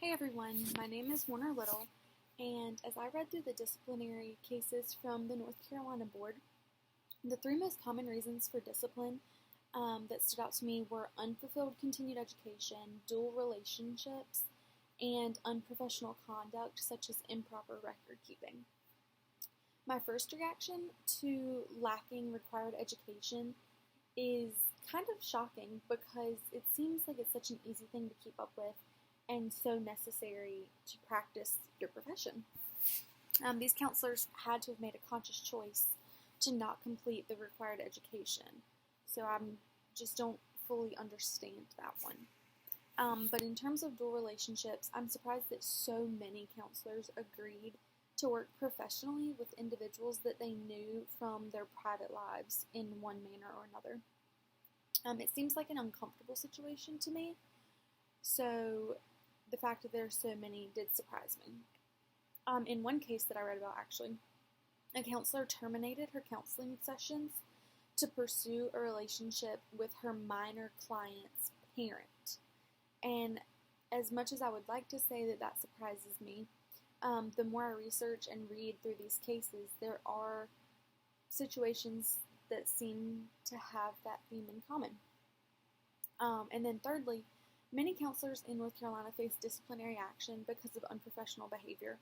Hey everyone, my name is Warner Little, and as I read through the disciplinary cases from the North Carolina Board, the three most common reasons for discipline that stood out to me were unfulfilled continued education, dual relationships, and unprofessional conduct such as improper record keeping. My first reaction to lacking required education is kind of shocking because it seems like it's such an easy thing to keep up with and so necessary to practice your profession. These counselors had to have made a conscious choice to not complete the required education, so I just don't fully understand that one. But in terms of dual relationships, I'm surprised that so many counselors agreed to work professionally with individuals that they knew from their private lives in one manner or another. It seems like an uncomfortable situation to me, so the fact that there are so many did surprise me. In one case that I read about, actually, a counselor terminated her counseling sessions to pursue a relationship with her minor client's parent. And as much as I would like to say that that surprises me, the more I research and read through these cases, there are situations that seem to have that theme in common. And then thirdly, many counselors in North Carolina face disciplinary action because of unprofessional behavior.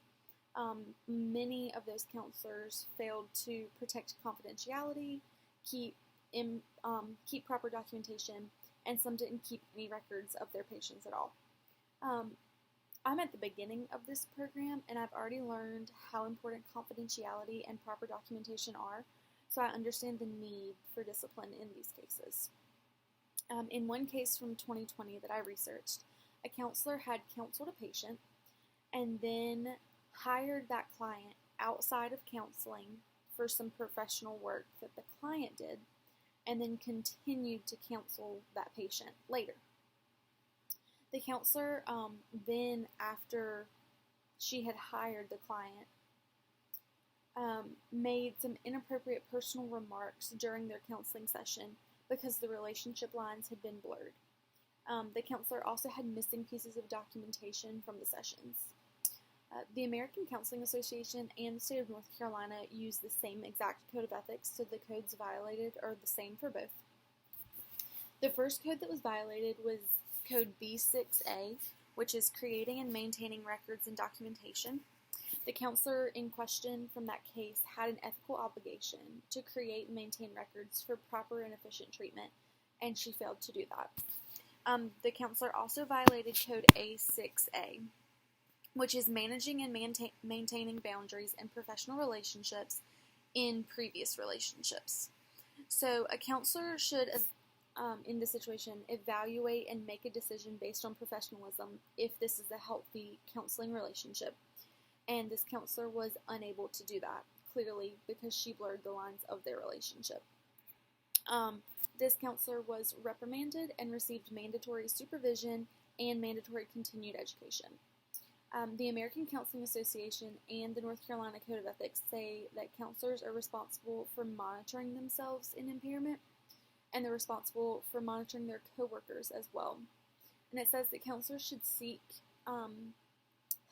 Many of those counselors failed to protect confidentiality, keep proper documentation, and some didn't keep any records of their patients at all. I'm at the beginning of this program, and I've already learned how important confidentiality and proper documentation are, so I understand the need for discipline in these cases. In one case from 2020 that I researched, a counselor had counseled a patient and then hired that client outside of counseling for some professional work that the client did, and then continued to counsel that patient later. The counselor then, after she had hired the client, made some inappropriate personal remarks during their counseling session because the relationship lines had been blurred. The counselor also had missing pieces of documentation from the sessions. The American Counseling Association and the state of North Carolina use the same exact code of ethics, so the codes violated are the same for both. The first code that was violated was Code B6A, which is creating and maintaining records and documentation. The counselor in question from that case had an ethical obligation to create and maintain records for proper and efficient treatment, and she failed to do that. The counselor also violated Code A6A, which is managing and maintaining boundaries and professional relationships in previous relationships. So a counselor should, in this situation, evaluate and make a decision based on professionalism if this is a healthy counseling relationship. And this counselor was unable to do that, clearly, because she blurred the lines of their relationship. This counselor was reprimanded and received mandatory supervision and mandatory continued education. The American Counseling Association and the North Carolina Code of Ethics say that counselors are responsible for monitoring themselves in impairment, and they're responsible for monitoring their coworkers as well. And it says that counselors should seek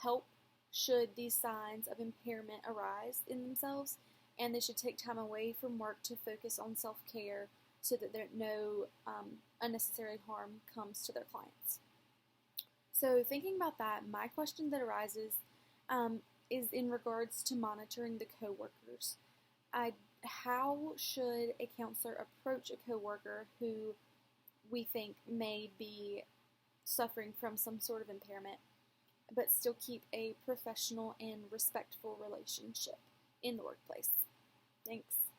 help should these signs of impairment arise in themselves, and they should take time away from work to focus on self-care so that no unnecessary harm comes to their clients. So thinking about that, my question that arises is in regards to monitoring the coworkers. How should a counselor approach a coworker who we think may be suffering from some sort of impairment, but still keep a professional and respectful relationship in the workplace? Thanks.